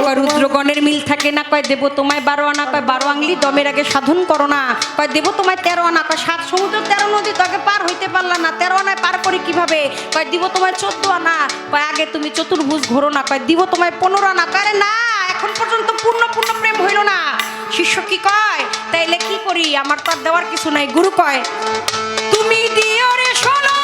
কয় রুদ্রগণের মিল থাকে না, কয় দেব তোমায় 12 আনা, কয় 12 আংলি দমের আগে সাধন করো না, কয় দেব তোমায় 13 আনা, কয় 7 সমুদ্র 13 নদী তোকে পার হইতে পারলা না, 13 আনায় পার করি কিভাবে, কয় দিব তোমায় 14 আনা, কয় আগে তুমি চতুর্ভুজ ঘোরো না, কয় দিব তোমায় 15 আনা, কয় না এখন পর্যন্ত পূর্ণ প্রেম হইল না। শিষ্য কি কয় তাইলে কি করি, আমার তো আর দেওয়ার কিছু নাই। গুরু কয় তুমি দিও রে শোনো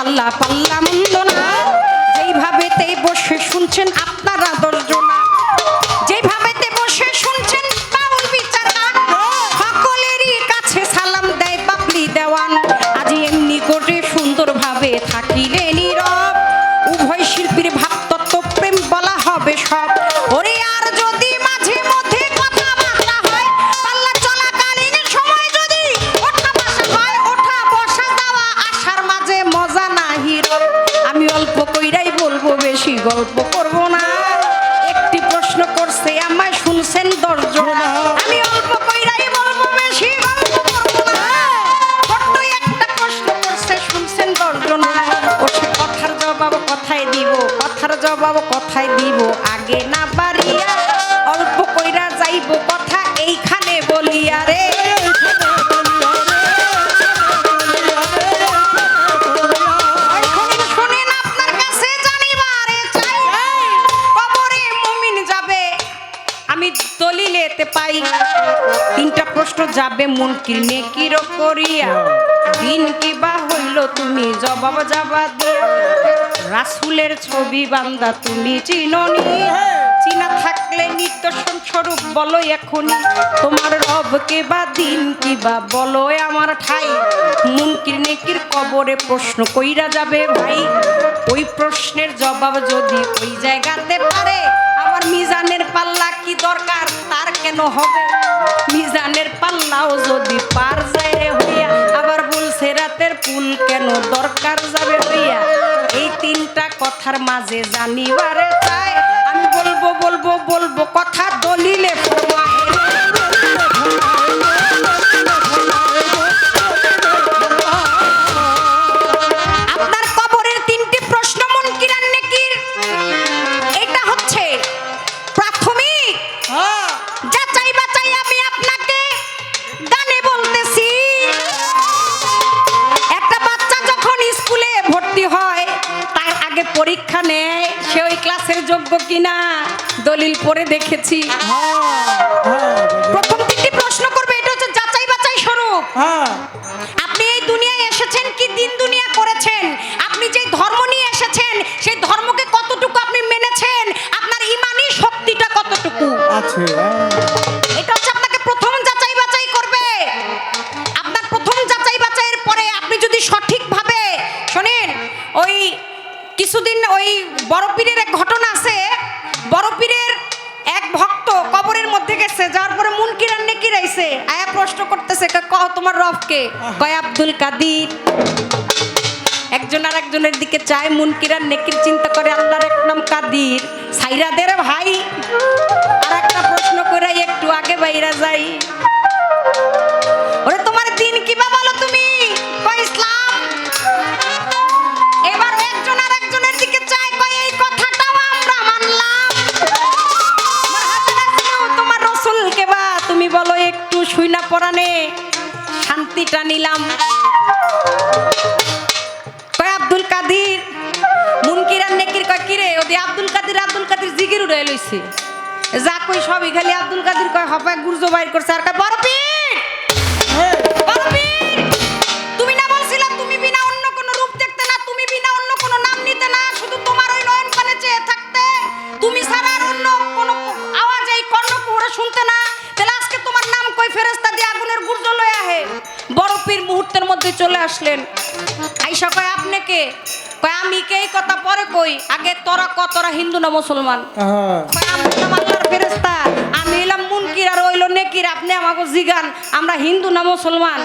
আল্লাহ পাল্লা মন্দ না। যেইভাবেতে বসে শুনছেন আপনারা দর্জনা, যেইভাবেতে বসে শুনছেন বাউল বিচার গান, সকলেরই কাছে সালাম দেয় বাবলি দেওয়ান। আজি এমনি করে সুন্দরভাবে থাকিলে নীরব, উভয় শিল্পীর ভাবতত্ত্ব প্রেম বলা হবে সব। ওরে আর যদি মাঝে মধ্যে কথাবার্তা হয়, পাল্লা চলাকালীন সময় যদি ওঠা বসা হয়, ওঠা বসা যাওয়া আসার মাঝে মজা না হিরো। আমি অল্প কইরাই বলবো, বেশি গল্প করব না। একটি প্রশ্ন করছে আমায়, শুনছেন দর্জন। আমি অল্প কইরাই বলবো, বেশি গল্প করব না। ছোট্ট একটা প্রশ্ন করছে, শুনছেন দর্জন। ও সে কথার জবাব কথায় দিব, কথার জবাব কথায় দিব, আগে না বাড়িয়া অল্প কইরা যাইব কথা এইখানে বলিয়া রে। শোনেন, আপনার কাছে জানিবারে চাই, কবরে মুমিন যাবে আমি দলিলেতে পাই। তিনটা প্রশ্ন যাবে মুনকির নেকির করিয়া, দিন কি বা হইল তুমি জবাব যাবা দিয়া। রাসূলের ছবি বান্দা তুমি চিননি, চিনা থাকলে নিদর্শন স্বরূপ বলো এখনই। তোমার রব কে বা দিন কি বা বলো আমার ঠাই। মুনকির নেকির কবরে প্রশ্ন কইরা যাবে ভাই। ওই প্রশ্নের জবাব যদি ওই জায়গাতে পারে, আবার মিজানের পাল্লা কি দরকার তার কেন হবে। মিজানের পাল্লাও যদি পার যায় রে হইয়া, আবার বলছে রাতের পুল কেন দরকার যাবে হইয়া। এই তিনটা কথার মাঝে জানিবারে চাই, আমি বলবো বলবো বলবো কথা দলিলে ফরমায়। আপনার কবরের তিনটি প্রশ্ন মুনকির আর নেকির, এটা হচ্ছে প্রাথমিক যাচাই বাছাই। আমি আপনাকে গানে বলতেছি, একটা বাচ্চা যখন স্কুলে ভর্তি হয় তার আগে পরীক্ষা নেয়, সে ওই ক্লাসের যোগ্য কিনা দলিল পড়ে দেখেছি। প্রথম তিনটি প্রশ্ন করবে, এটা হচ্ছে যাচাই বাছাই স্বরূপ। আপনি এই দুনিয়ায় এসেছেন কি দিন দুনিয়া করেছেন, আপনি যে ধর্ম নিয়ে এসেছেন সেই ধর্মকে কতটুকু আপনি মেনেছেন, আপনার ঈমানি শক্তিটা কতটুকু আছে, এটা হচ্ছে আপনাকে প্রথম যাচাই বাছাই করবে। আপনার প্রথম যাচাই বাছাইয়ের পরে আপনি যদি সঠিকভাবে শোনেন, ওই কিছুদিন ওই বড় পীরের এক ঘটনা আছে। বড় পীরের এক ভক্ত কবরের মধ্যে গেছে, যার পরে মুনকির আর নেকির আইছে, আয়া প্রশ্ন করতেছে, কহ তোমার রব কে? কয় আব্দুল কাদির। একজন আর একজনের দিকে চায়, মুনকির আর নেকির চিন্তা করে আল্লাহর এক নাম কাদির, সাইরা দে রে ভাই। আর একটা প্রশ্ন করে একটু আগে বাইরা যাই, ওরে তোমার দিন কি বা বলো তুমি? কয় ইসলাম। এবার একজন আর একজনের দিকে চায়, কয় এই কথাটাও আমরা মানলাম। তোমার রাসূল কে বা তুমি বলো একটু, শুইনা পরানে শান্তিটা নিলাম। কয় আব্দুল কাদির। মুনকির আর নেকির কয় কি রে? ওদি আব্দুল কাদির জিগির উড়াই লইছে, যা কই সবই খালি আব্দুল কাদির। কয় হপায় গুরজ বাইর করছে। আর কয় বড় পীর, বড় পীর, তুমি না বলছিলা তুমি বিনা অন্য কোনো রূপ দেখতে না, তুমি বিনা অন্য কোনো নাম নিতে না, শুধু তোমার ওই নয়ন কানে চেয়ে থাকতে, তুমি ছাড়া আর অন্য কোনো আওয়াজ এই কর্ণকুহরে শুনতে না, তাহলে আজকে তোমার নাম কই ফেরেশতা দিয়ে আগুনের গুরজ লয়ে আহে। বড় পীর মুহূর্তের মধ্যে চলে আসলেন। আইসা কয় আপনি কে? কয় আমি কে? এই কথা পরে কই, আগে তোরা ক, তোরা হিন্দু না মুসলমান? কয় আমি হলাম আল্লাহর ফেরেশতা, আমি হলাম মুনকির আর হইল নেকির, আপনি আমাকে জিগান আমরা হিন্দু না মুসলমান।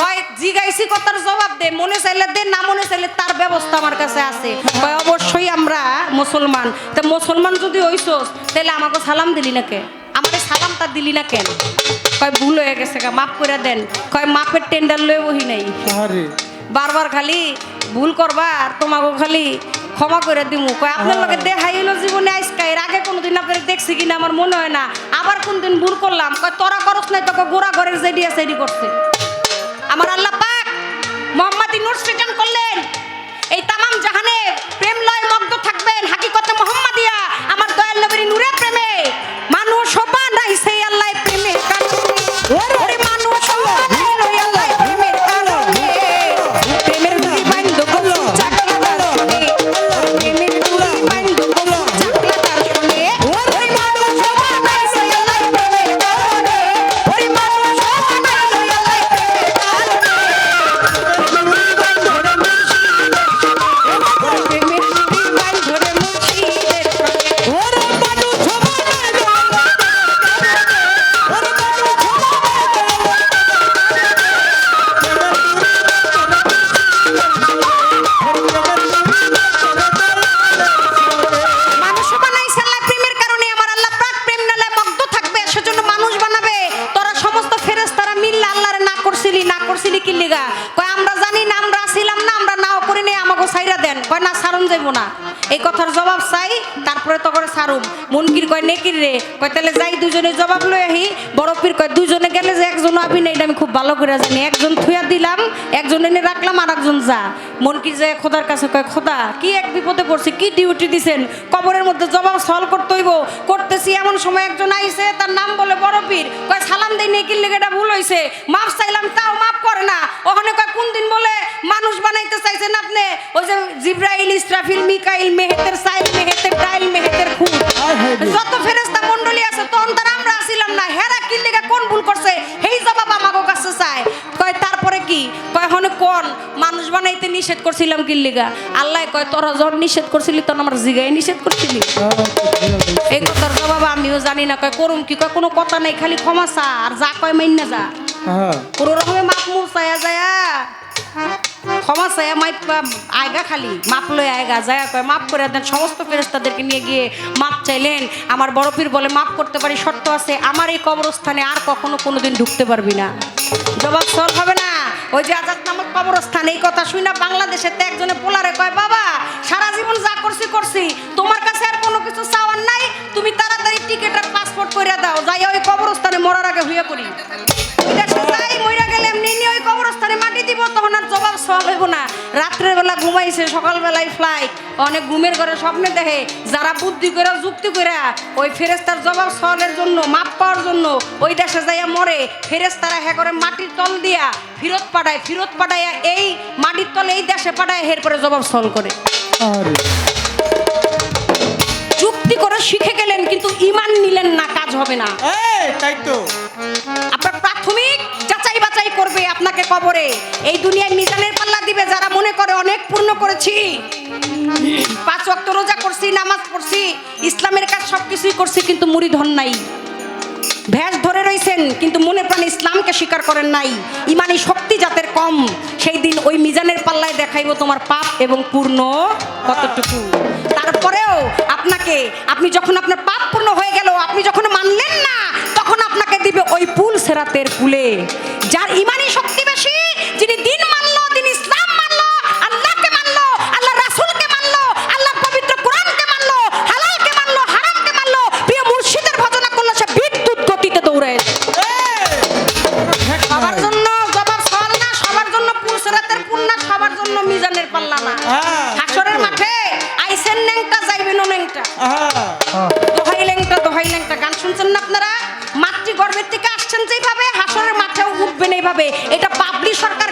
কয় জিগাইছি কথার জবাব দে, মনে চাইলে দে, না মনে চাইলে তার ব্যবস্থা আমার কাছে আছে। কয় অবশ্যই আমরা মুসলমান। তা মুসলমান যদি হইছস তাহলে আমাকে সালাম দিলি না কে? আমারে সালামটা দিলি না কেন? কয় ভুল হয়ে গেছে, মাফ করে দেন। কয় মাপের টেন্ডার লয়ে বহি নাই, বারবার খালি ভুল করবা আর তোমাকে খালি ক্ষমা করে দিমু। কয় আপনার লগে দেখাই হলো জীবনে আজকে, এর আগে কোনোদিন আপনার দেখছি কিনা আমার মনে হয় না, আবার কোনদিন ভুল করলাম। কয় তোরা করস নাই, তোকে গোড়া ঘরের যেডি আছে এডি করছে। আমার আল্লাহ পাক মোহাম্মদী নূর সৃজন করলেন, এই তামাম জাহানে প্রেম লয় মগ্ন থাকবেন হাকিকতে মোহাম্মদিয়া, আমার দয়াল নবীর নূরে প্রেমে মানুষ বানাইছে আল্লাহ প্রেমের কারণে। ওরে মানুষ বানাইলো আল্লাহ প্রেমের কারণে, প্রেমের দুই বান্ধব চাকরি না করছিলি কি লিগা? কয় আমরা জানি না, আমরা ছিলাম না, আমরা নাও করি নাই, আমাকে ছাইরা দেন। কয় না সারুন যাইব না। এই কথার জবাব চাই, তারপরে তো করে সারুম। মুনকির কয় নেকির রে, কয় তাহলে যাই দুজনে জবাব লই আহি। বড় পীর কয় দুজনে গেলে যে একজন আবি না, এটা আমি খুব ভালো করে জানি। একজন থুয়া দিলাম, একজন এনে রাখলাম, আর একজন যা। মুনকির যে খোদার কাছে কয় খোদা কি এক বিপদে পড়ছি, কি ডিউটি দিছেন, কবরের মধ্যে জবাব সলভ করতে হইব, করতেছি। এমন সময় একজন আইছে, তার নাম বলে বড় পীর। কয় সালাম দেই নেকির লেগে এটা ভুল হইছে, মাফ চাইলাম তাও মাফ করে না। ওখানে কয় কোন দিন বলে মানুষ বানাইতে চাইছেন আপনি? ওই যে জিব্রাইল, ইসরাফিল, মিকাইল, মেহেতের সাইল, মেহেতের ডাইল, মেহেতের খুন, যত ফেরেশতা মণ্ডলী আছে তখন তার আমরা আসিলাম না। হেরা কি লেগে কোন ভুল করছে, এই জবাব আমাকে কাছে চায়। কয় তারপরে কি? কয় হনে কোন মানুষ বানাইতে নিষেধ করছিলাম কি লিগা? আল্লাহ কয় তোরা যখন নিষেধ করছিলি তখন আমার জিগায় নিষেধ করছিলি। এই কথার জবাব আমিও জানি না। কয় করুম কি? কয় কোনো কথা নাই, খালি ক্ষমা চা, আর যা কয় মাইন্না যা। কোনো রকমে মাপ মুখ চায়া যায়া ক্ষমা চায়া মাইপ আয়গা, খালি মাপ লয়ে আয়গা যায়। কয় মাপ করে দেন। সমস্ত ফেরেশতাদেরকে নিয়ে গিয়ে মাপ চাইলেন। আমার বড় পীর বলে মাপ করতে পারি, শর্ত আছে, আমার এই কবরস্থানে আর কখনো কোনোদিন ঢুকতে পারবি না। জবাব সলভ হবে না। ওই যে আজাদ নামক কবরস্থান, এই কথা শুই না বাংলাদেশের তো একজনে পোলারে কয় বাবা সারা জীবন যা করছি করছি, তোমার কাছে আর কোনো কিছু চাওয়ার নাই, তুমি তাড়াতাড়ি টিকিট আর পাসপোর্ট করে দাও, যাই ওই কবরস্থানে মরার আগে হইয়া করি। মইরা গেলে এমনি ওই কবরস্থানে মাটি দিব, তখন আর জবাব সলভ হইব না। রাত্রের বেলা ঘুমাইছে, সকালবেলায় ফ্লাইট, অনেক ঘুমের ঘরে স্বপ্নে দেখে। যারা বুদ্ধি করে যুক্তি করে ওই ফেরেস্তার জবাব সলের জন্য, মাপ পাওয়ার জন্য ওই দেশে যাইয়া মরে, ফেরেস্তারা হ্যাঁ করে মাটির তল দিয়া ফিরত পাঠায়, ফিরত পাঠাইয়া এই মাটির তলে এই দেশে পাঠায়, হের করে জবাব সল করে। যুক্তি করে শিখে গেলেন কিন্তু ইমান নিলেন না, কাজ হবে না। তাই তো আপনার প্রাথমিক যাচাই বাছাই করবে আপনাকে কবরে। এই দুনিয়ায় মিজানের পাল্লা দিবে যারা মনে করে অনেক পূর্ণ করেছি, 5 ওয়াক্ত রোজা করছি, নামাজ পড়ছি, ইসলামের কাজ সবকিছুই করছি, কিন্তু মুরিদ হন নাই। ভেষ ধরে রইছেন কিন্তু মনে প্রাণে ইসলামকে স্বীকার করেন নাই। ইমানি শক্তি যাদের কম, সেই দিন ওই মিজানের পাল্লায় দেখাইব তোমার পাপ এবং পূর্ণ কতটুকু। তারপরেও আপনাকে, আপনি যখন আপনার পাপ পূর্ণ হয়ে গেল, আপনি যখন মানলেন না, তখন আপনাকে দিবে ওই পুল সেরাতের কুলে। যার ইমানি শক্তি বেশি, যিনি দিন মানলো, যিনি ইসলাম মানলো, আল্লাহকে মানলো, আল্লাহ রাসূলকে মানলো, আল্লাহর পবিত্র কোরআনকে মানলো, হালালকে মানলো, হারামকে মানলো, প্রিয় মুর্শিদের ভজনা করলো, সে বিদ্যুৎ গতিতে দৌড়ায়। সবার জন্য জবাব সওয়াল না, সবার জন্য পুল সেরাতের পুল না, সবার জন্য মিজানের পাল্লা না। হাসরের মাঠে আইসেন ন্যাংটা, যাইবেন ন্যাংটা। দোহাই ল্যাংটা, দোহাই ল্যাংটা গান শুনছেন না আপনারা? মাতৃগর্ভের থেকে আসছেন যেভাবে, হাসরের মাঠেও উঠবেন এইভাবে। এটা বাবলি সরকার